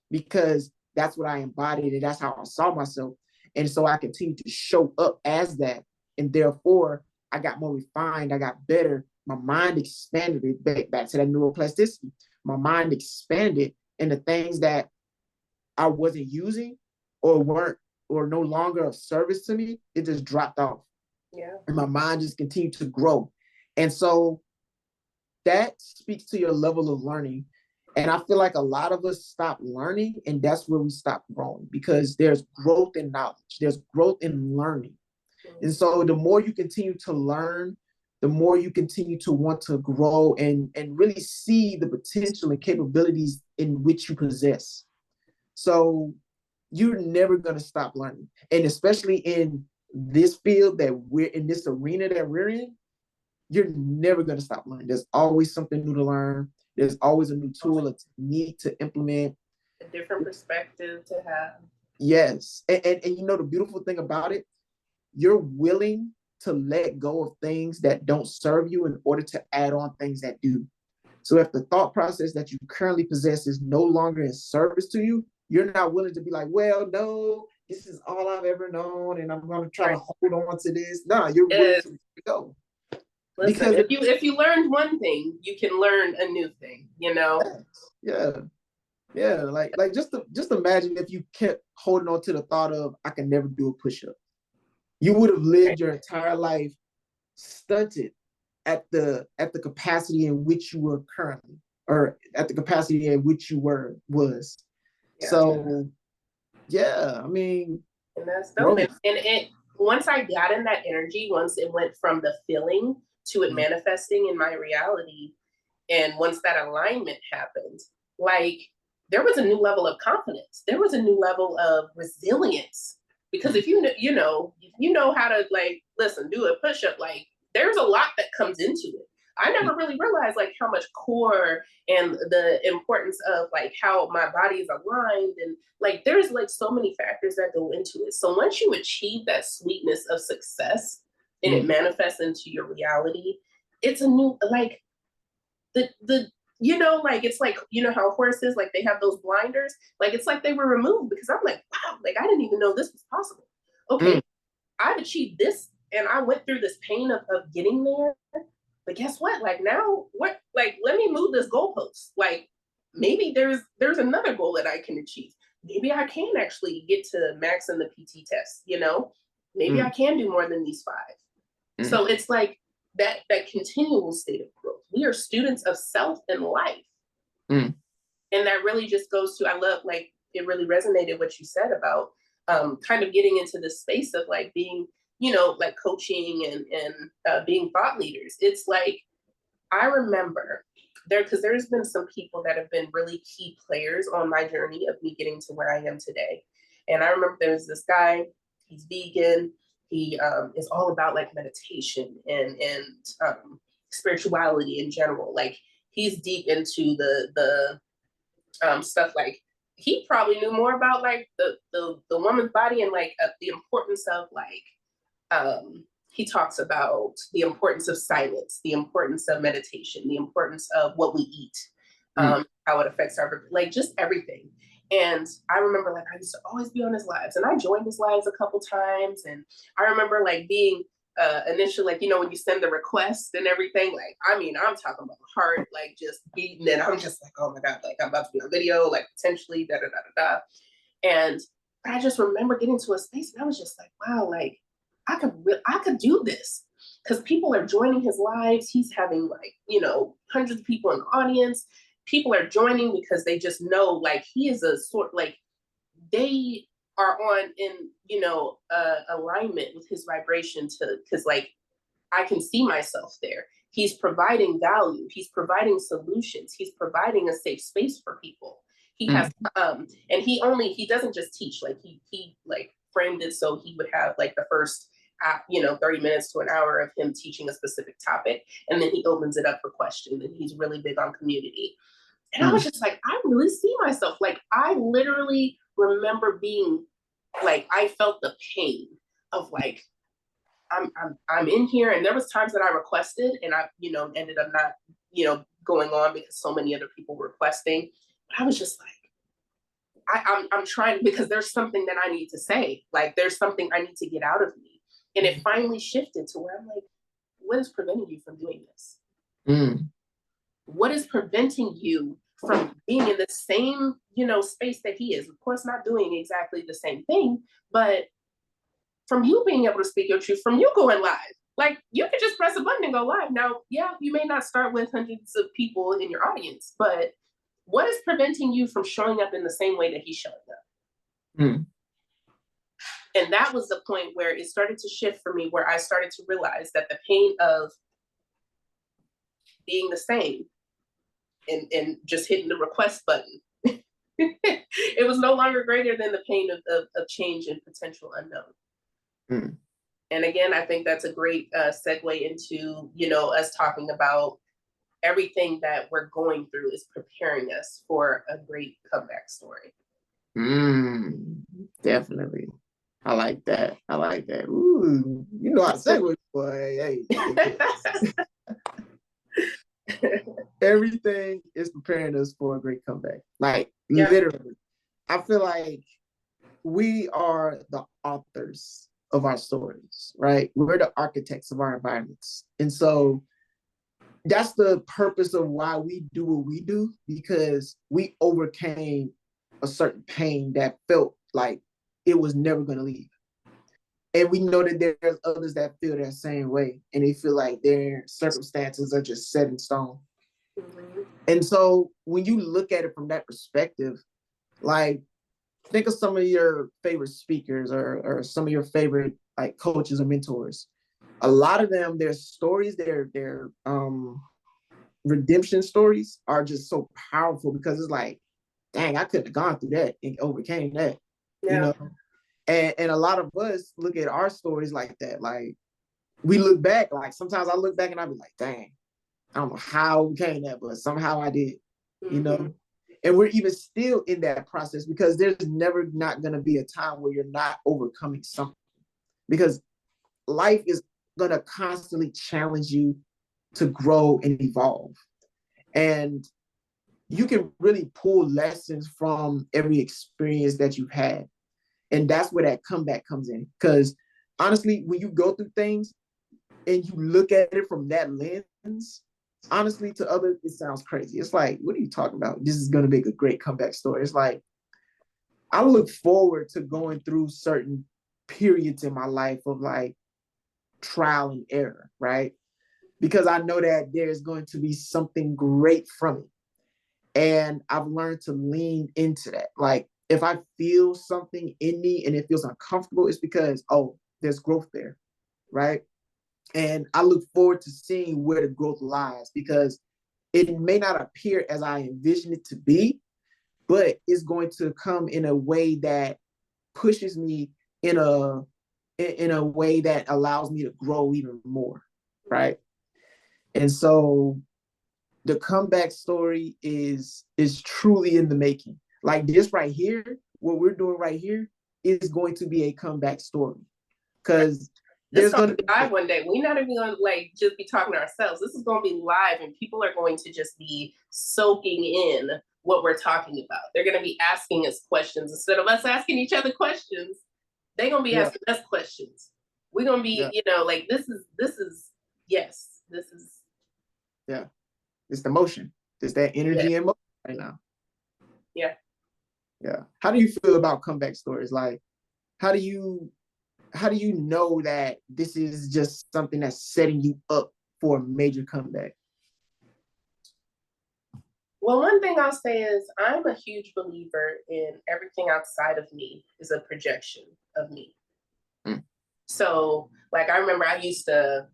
because that's what I embodied and that's how I saw myself. And so I continued to show up as that. And therefore, I got more refined, I got better. My mind expanded, it back to that neuroplasticity. My mind expanded, and the things that I wasn't using or weren't or no longer of service to me, it just dropped off. Yeah. And my mind just continued to grow. And so that speaks to your level of learning. And I feel like a lot of us stop learning, and that's where we stop growing, because there's growth in knowledge, there's growth in learning. And so the more you continue to learn, the more you continue to want to grow and really see the potential and capabilities in which you possess. So you're never going to stop learning. And especially in this field that we're in, this arena that we're in, you're never going to stop learning. There's always something new to learn. There's always a new tool, a technique to implement. A different perspective to have. Yes. And you know, the beautiful thing about it, you're willing to let go of things that don't serve you in order to add on things that do. So if the thought process that you currently possess is no longer in service to you, you're not willing to be like, well, no, this is all I've ever known, and I'm going to try to hold on to this. No, you're willing to go. Listen, because if you learned one thing, you can learn a new thing, you know? Yeah. Like just imagine if you kept holding on to the thought of, I can never do a push-up. You would have lived your entire life stunted at the capacity in which you were currently, or at the capacity in which you was. Yeah. So yeah, I mean, and that's dope. And it, once I got in that energy, once it went from the feeling to it manifesting in my reality, and once that alignment happened, like there was a new level of confidence. There was a new level of resilience. Because if you know how to, like, listen, do a push-up, like there's a lot that comes into it. I never really realized like how much core and the importance of like how my body is aligned, and like there's like so many factors that go into it. So once you achieve that sweetness of success and it manifests into your reality, it's a new, like the you know, like it's like, you know how horses, like they have those blinders, like it's like they were removed, because I'm like, wow, like I didn't even know this was possible. Okay, I've achieved this and I went through this pain of getting there. But guess what? Like now, what? Like let me move this goalpost. Like maybe there's another goal that I can achieve. Maybe I can actually get to max in the PT test. You know, maybe I can do more than these 5. So it's like that continual state of growth. We are students of self and life, and that really just goes to, I love, like it really resonated what you said about kind of getting into this space of like being, you know, like coaching and being thought leaders. It's like, I remember because there's been some people that have been really key players on my journey of me getting to where I am today. And I remember there's this guy, he's vegan. He is all about like meditation and spirituality in general. Like he's deep into the stuff. Like he probably knew more about like the woman's body and like the importance of like he talks about the importance of silence, the importance of meditation, the importance of what we eat, how it affects our, like just everything. And I remember like I used to always be on his lives, and I joined his lives a couple times. And I remember like being initially, like, you know, when you send the request and everything, like, I mean, I'm talking about heart, like just beating, and I'm just like, oh my God, like I'm about to be on video, like potentially, da da da da da. And I just remember getting to a space and I was just like, wow, like I could do this. because people are joining his lives. He's having like, hundreds of people in the audience. People are joining because they just know like he is a sort, like they are on in, alignment with his vibration, because like I can see myself there. He's providing value. He's providing solutions. He's providing a safe space for people. He has, and he doesn't just teach, like he like framed it so he would have like the first, 30 minutes to an hour of him teaching a specific topic. And then he opens it up for questions, and he's really big on community. And I was just like, I really see myself. Like, I literally remember being like, I felt the pain of like, I'm in here. And there was times that I requested and I, ended up not, going on because so many other people were requesting. But I was just like, I'm trying, because there's something that I need to say. Like, there's something I need to get out of me. And it finally shifted to where I'm like, what is preventing you from doing this? What is preventing you from being in the same, space that he is? Of course, not doing exactly the same thing, but from you being able to speak your truth, from you going live. Like, you could just press a button and go live. Now, yeah, you may not start with hundreds of people in your audience, but what is preventing you from showing up in the same way that he's showing up? And that was the point where it started to shift for me, where I started to realize that the pain of being the same and just hitting the request button, it was no longer greater than the pain of change and potential unknown. And again, I think that's a great segue into, us talking about everything that we're going through is preparing us for a great comeback story. Definitely. I like that. Ooh, you know how to segue, boy. Hey. Everything is preparing us for a great comeback. Like, literally. I feel like we are the authors of our stories, right? We're the architects of our environments. And so that's the purpose of why we do what we do, because we overcame a certain pain that felt like it was never going to leave. And we know that there's others that feel that same way, and they feel like their circumstances are just set in stone. And so when you look at it from that perspective, like, think of some of your favorite speakers or some of your favorite like coaches or mentors. A lot of them, their stories, their redemption stories are just so powerful, because it's like, dang, I couldn't have gone through that and overcame that, And a lot of us look at our stories like that. Like, we look back, like sometimes I look back and I be like, dang, I don't know how we came that, but somehow I did, And we're even still in that process, because there's never not going to be a time where you're not overcoming something, because life is going to constantly challenge you to grow and evolve. And you can really pull lessons from every experience that you've had. And that's where that comeback comes in. Because honestly, when you go through things and you look at it from that lens, honestly, to others, it sounds crazy. It's like, what are you talking about? This is going to make a great comeback story. It's like, I look forward to going through certain periods in my life of like trial and error, right? Because I know that there's going to be something great from it. And I've learned to lean into that. Like, if I feel something in me and it feels uncomfortable, it's because, there's growth there, right? And I look forward to seeing where the growth lies, because it may not appear as I envision it to be, but it's going to come in a way that pushes me in a way that allows me to grow even more, right? And so the comeback story is truly in the making. Like, this right here, what we're doing right here is going to be a comeback story, because there's going to be live one day. We're not even going to like just be talking to ourselves. This is going to be live, and people are going to just be soaking in what we're talking about. They're going to be asking us questions instead of us asking each other questions. They're going to be asking us questions. We're going to be, like, this is it's the motion. It's that energy and motion right now. Yeah. How do you feel about comeback stories? Like, how do you how do you know that this is just something that's setting you up for a major comeback? Well, one thing I'll say is I'm a huge believer in everything outside of me is a projection of me. Mm. So, like, I remember I used to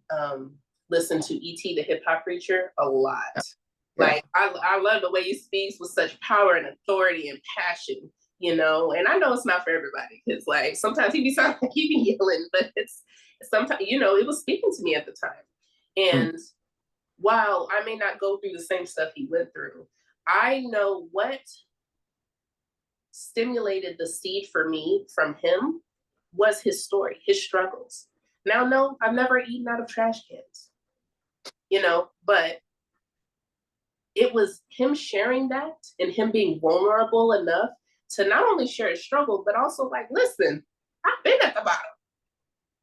listen to E.T. the hip hop preacher a lot. Yeah. Like, I love the way he speaks with such power and authority and passion, you know. And I know it's not for everybody because, like, sometimes he be sounding like he be yelling, but it's sometimes, you know, it was speaking to me at the time. And while I may not go through the same stuff he went through, I know what stimulated the seed for me from him was his story, his struggles. Now, no, I've never eaten out of trash cans, you know, but it was him sharing that and him being vulnerable enough to not only share his struggle, but also like, listen, I've been at the bottom.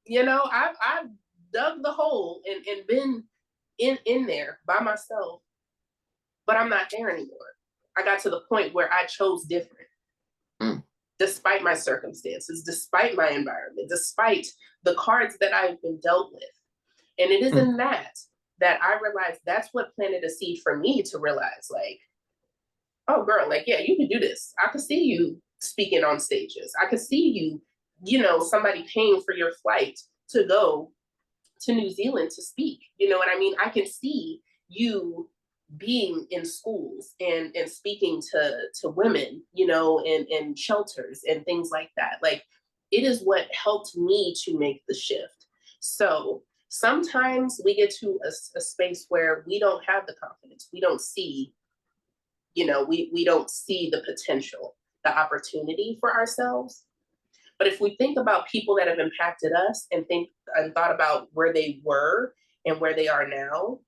You know, I've dug the hole and been in there by myself, but I'm not there anymore. I got to the point where I chose different. Despite my circumstances, despite my environment, despite the cards that I've been dealt with. And it is in that I realized that's what planted a seed for me to realize, like, oh girl, like, yeah, you can do this. I could see you speaking on stages. I could see you, you know, somebody paying for your flight to go to New Zealand to speak. You know what I mean? I can see you being in schools and speaking to women, you know, in shelters and things like that. Like, it is what helped me to make the shift. So sometimes we get to a space where we don't have the confidence. We don't see, you know, we don't see the potential, the opportunity for ourselves. But if we think about people that have impacted us and thought about where they were and where they are now,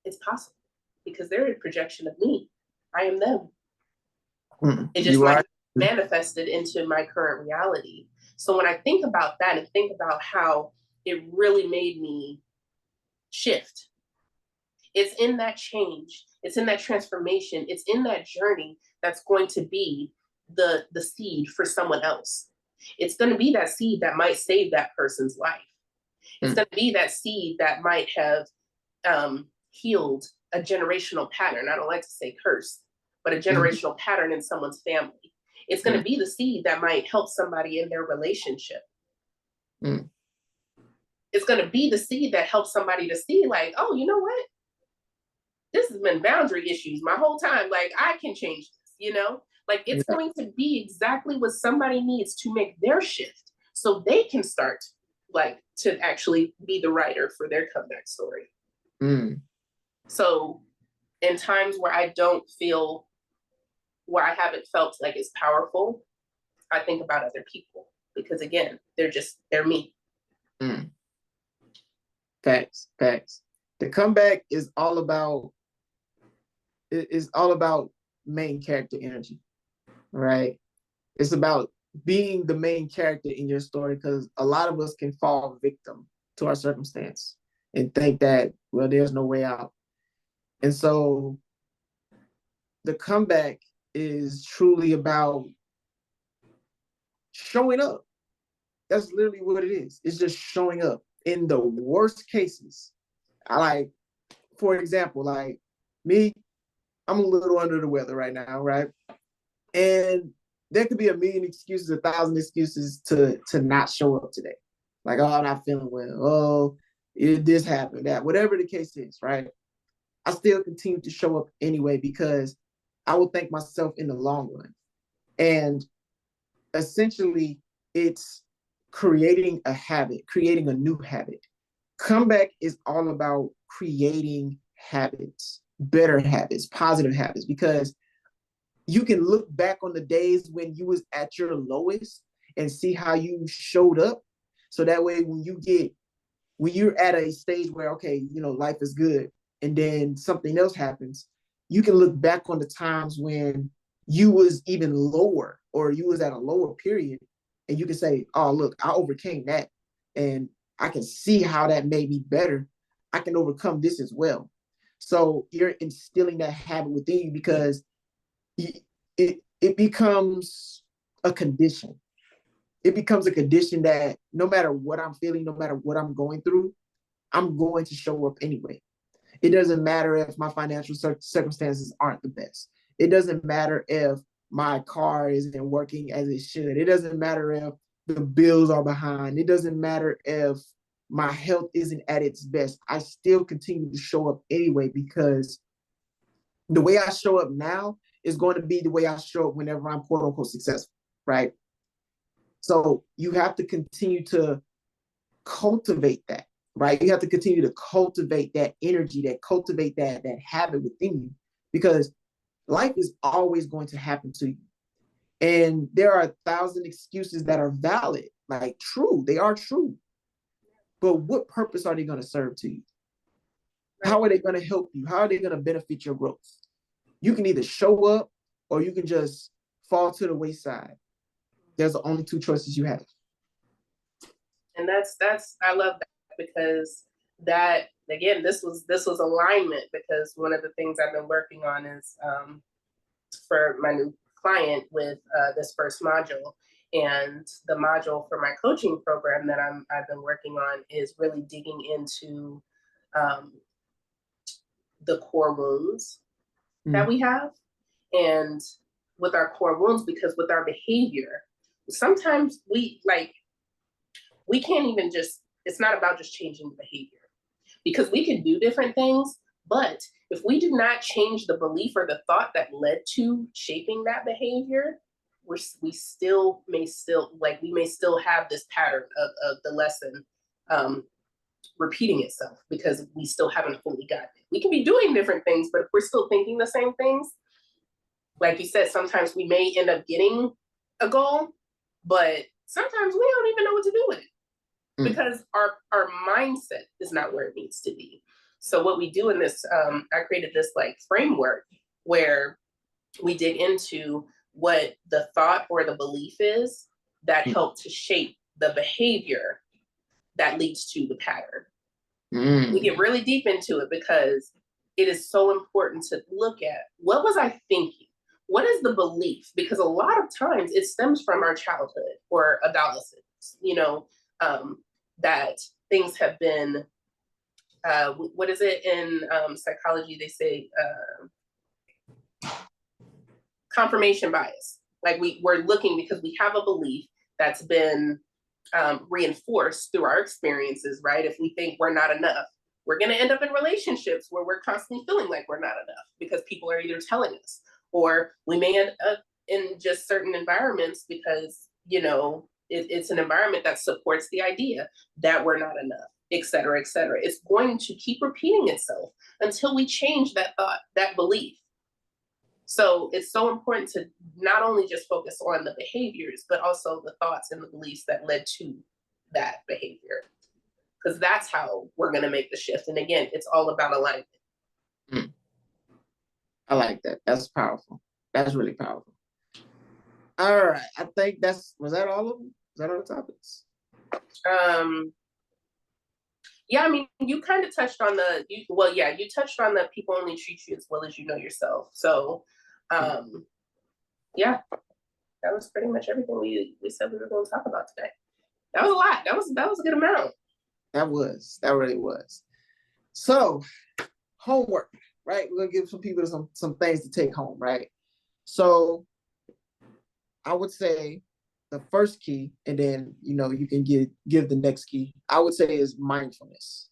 it's possible because they're a projection of me. I am them. It just might manifested into my current reality. So when I think about that and think about how it really made me shift, it's in that change, it's in that transformation, it's in that journey that's going to be the seed for someone else. It's going to be that seed that might save that person's life. It's going to be that seed that might have healed a generational pattern. I don't like to say curse, but a generational pattern in someone's family. It's going to be the seed that might help somebody in their relationship. It's going to be the seed that helps somebody to see, like, oh, you know what? This has been boundary issues my whole time. Like, I can change this, you know? Like, it's going to be exactly what somebody needs to make their shift so they can start, like, to actually be the writer for their comeback story. So in times where I don't feel, where I haven't felt like it's powerful, I think about other people because, again, they're me. Facts. The comeback is all about main character energy, right? It's about being the main character in your story because a lot of us can fall victim to our circumstance and think that, well, there's no way out. And so the comeback is truly about showing up. That's literally what it is. It's just showing up in the worst cases. For example, like me, I'm a little under the weather right now, right? And there could be a million excuses, 1,000 excuses to not show up today. Like, oh, I'm not feeling well. Oh, this happened, that, whatever the case is, right? I still continue to show up anyway because I will thank myself in the long run. And essentially, it's creating a habit, creating a new habit. Comeback is all about creating habits, better habits, positive habits, because you can look back on the days when you was at your lowest and see how you showed up. So that way, when you're at a stage where, okay, you know, life is good, and then something else happens, you can look back on the times when you was even lower or you was at a lower period, and you can say, oh, look, I overcame that. And I can see how that made me better. I can overcome this as well. So you're instilling that habit within you because it becomes a condition. it becomes a condition that no matter what I'm feeling, no matter what I'm going through, I'm going to show up anyway. It doesn't matter if my financial circumstances aren't the best. It doesn't matter if my car isn't working as it should. It doesn't matter if the bills are behind. It doesn't matter if my health isn't at its best. I still continue to show up anyway, because the way I show up now is going to be the way I show up whenever I'm quote unquote successful, right? So you have to continue to cultivate that, right? You have to continue to cultivate that energy, cultivate that habit within you, because life is always going to happen to you. And there are 1,000 excuses that are valid, like true, they are true. But what purpose are they going to serve to you? How are they going to help you? How are they going to benefit your growth? You can either show up or you can just fall to the wayside. There's the only two choices you have. And that's I love that, because that, again, this was alignment, because one of the things I've been working on is for my new client with this first module. And the module for my coaching program that I've been working on is really digging into the core wounds that we have. And with our core wounds, because with our behavior, sometimes we can't even just, it's not about just changing the behavior, because we can do different things, but if we do not change the belief or the thought that led to shaping that behavior, we may still have this pattern of the lesson repeating itself, because we still haven't fully gotten it. We can be doing different things, but if we're still thinking the same things, like you said, sometimes we may end up getting a goal, but sometimes we don't even know what to do with it, because our mindset is not where it needs to be. So what we do in this, I created this like framework where we dig into what the thought or the belief is that helped to shape the behavior that leads to the pattern. We get really deep into it, because it is so important to look at, what was I thinking? What is the belief? Because a lot of times it stems from our childhood or adolescence, that things have been, what is it in psychology? They say confirmation bias. Like we're looking, because we have a belief that's been reinforced through our experiences, right? If we think we're not enough, we're going to end up in relationships where we're constantly feeling like we're not enough, because people are either telling us, or we may end up in just certain environments because, it's an environment that supports the idea that we're not enough, et cetera, et cetera. It's going to keep repeating itself until we change that thought, that belief. So it's so important to not only just focus on the behaviors, but also the thoughts and the beliefs that led to that behavior, because that's how we're going to make the shift. And again, it's all about alignment. I like that. That's powerful. That's really powerful. All right. I think was that all of them? Is that all the topics? Yeah, I mean, you kind of touched on you touched on the people only treat you as well as you know yourself. So, yeah, that was pretty much everything we said we were going to talk about today. That was a lot. That was a good amount. That really was. So, homework, right? We're going to give some people some things to take home, right? So, I would say the first key, and then, you can give the next key, I would say, is mindfulness.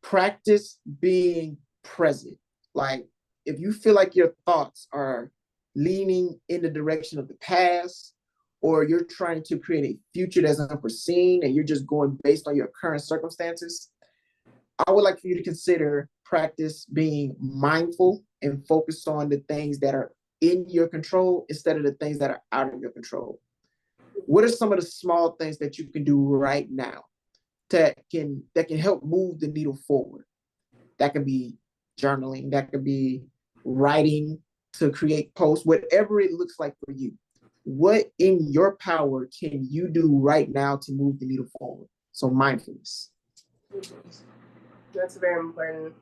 Practice being present. Like, if you feel like your thoughts are leaning in the direction of the past, or you're trying to create a future that's unforeseen and you're just going based on your current circumstances, I would like for you to consider practice being mindful and focus on the things that are in your control instead of the things that are out of your control. What are some of the small things that you can do right now that can help move the needle forward? That can be journaling, that could be writing to create posts, whatever it looks like for you. What in your power can you do right now to move the needle forward? So mindfulness. That's very important.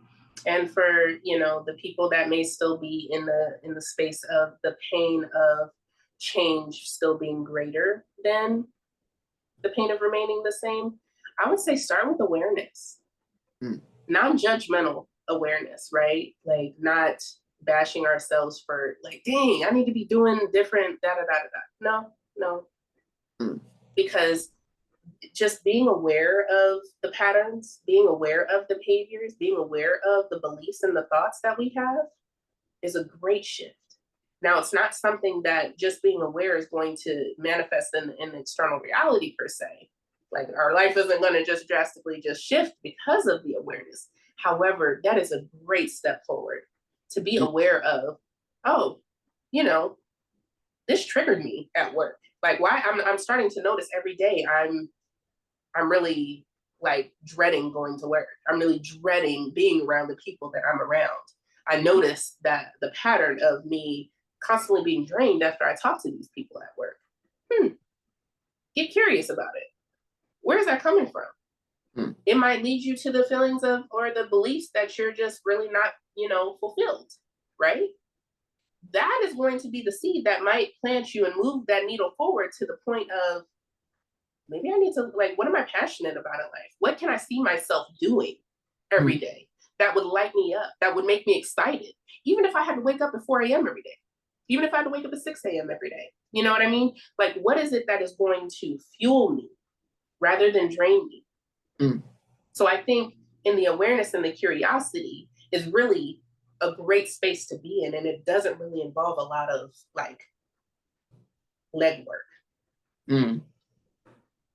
And for, the people that may still be in the space of the pain of change still being greater than the pain of remaining the same, I would say start with awareness. Non-judgmental awareness, right? Like not bashing ourselves for like, dang, I need to be doing different, da da da da. No. Because just being aware of the patterns, being aware of the behaviors, being aware of the beliefs and the thoughts that we have is a great shift. Now, it's not something that just being aware is going to manifest in external reality per se. Like our life isn't going to just drastically just shift because of the awareness. However, that is a great step forward to be aware of, oh, you know, this triggered me at work. Like why I'm starting to notice every day I'm really like dreading going to work. I'm really dreading being around the people that I'm around. I noticed that the pattern of me constantly being drained after I talk to these people at work. Get curious about it. Where is that coming from? It might lead you to the feelings of or the beliefs that you're just really not, fulfilled, right? That is going to be the seed that might plant you and move that needle forward to the point of maybe I need to, like, what am I passionate about in life? What can I see myself doing every day that would light me up, that would make me excited? Even if I had to wake up at 4 a.m. every day, even if I had to wake up at 6 a.m. every day, you know what I mean? Like, what is it that is going to fuel me rather than drain me? So I think in the awareness and the curiosity is really a great space to be in. And it doesn't really involve a lot of like legwork. And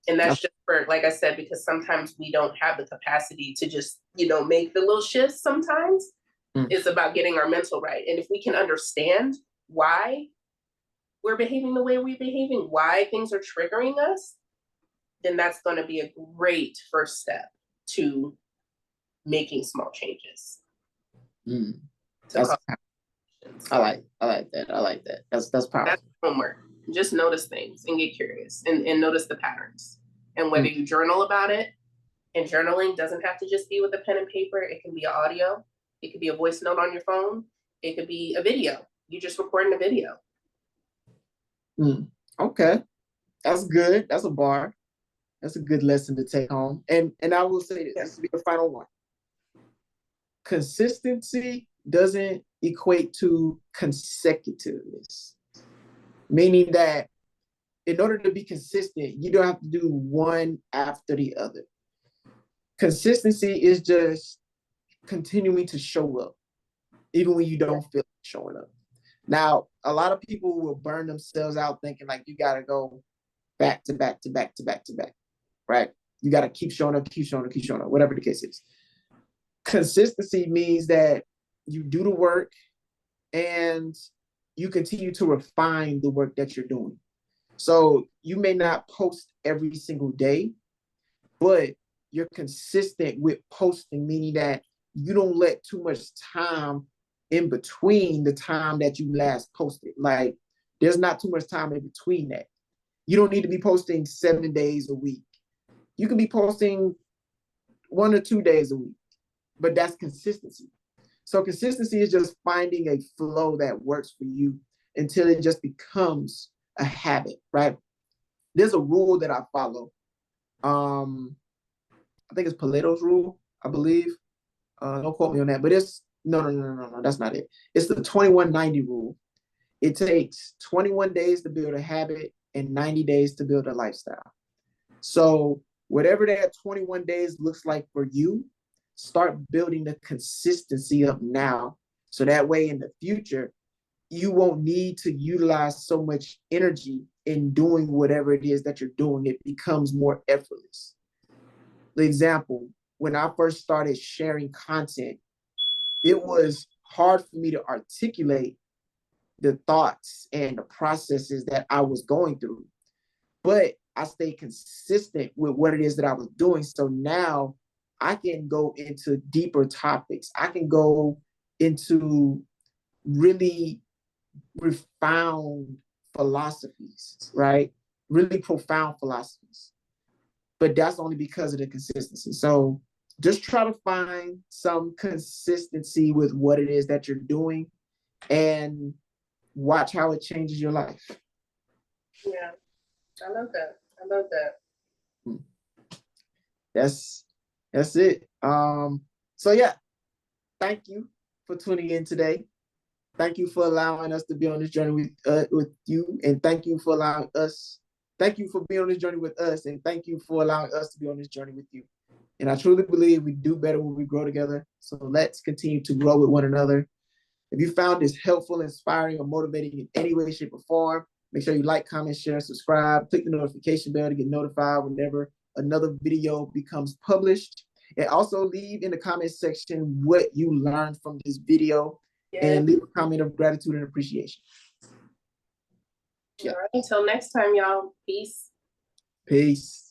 that's just for, like I said, because sometimes we don't have the capacity to just, make the little shifts sometimes. It's about getting our mental right. And if we can understand why we're behaving the way we're behaving, why things are triggering us, then that's going to be a great first step to making small changes. I like that. I like that. That's powerful. That's homework. Just notice things and get curious and notice the patterns. And whether you journal about it, and journaling doesn't have to just be with a pen and paper. It can be an audio. It could be a voice note on your phone. It could be a video. You just recording a video. Okay. That's good. That's a bar. That's a good lesson to take home. And I will say this will be the final one. Consistency doesn't equate to consecutiveness, meaning that in order to be consistent, you don't have to do one after the other. Consistency is just continuing to show up, even when you don't feel like showing up. Now, a lot of people will burn themselves out thinking like you got to go back to back to back to back to back, right? You got to keep showing up, whatever the case is. Consistency means that you do the work and you continue to refine the work that you're doing. So you may not post every single day, but you're consistent with posting, meaning that you don't let too much time in between the time that you last posted. Like there's not too much time in between that. You don't need to be posting 7 days a week. You can be posting 1 or 2 days a week, but that's consistency. So consistency is just finding a flow that works for you until it just becomes a habit, right? There's a rule that I follow. I think it's Paleto's rule, I believe. Don't quote me on that, but it's no, that's not it. It's the 21-90 rule. It takes 21 days to build a habit and 90 days to build a lifestyle. So whatever that 21 days looks like for you, start building the consistency up now. So that way in the future, you won't need to utilize so much energy in doing whatever it is that you're doing. It becomes more effortless. The example, when I first started sharing content, it was hard for me to articulate the thoughts and the processes that I was going through. But I stayed consistent with what it is that I was doing. So now I can go into deeper topics. I can go into really profound philosophies, right? Really profound philosophies. But that's only because of the consistency. So just try to find some consistency with what it is that you're doing and watch how it changes your life. Yeah, I love that. that's it. So yeah, thank you for tuning in today. Thank you for allowing us to be on this journey with you, and thank you for allowing us. Thank you for being on this journey with us, and thank you for allowing us to be on this journey with you. And I truly believe we do better when we grow together. So let's continue to grow with one another. If you found this helpful, inspiring, or motivating in any way, shape, or form, make sure you like, comment, share, subscribe, click the notification bell to get notified whenever another video becomes published. And also leave in the comment section what you learned from this video, and leave a comment of gratitude and appreciation. All right, until next time, y'all. Peace. Peace.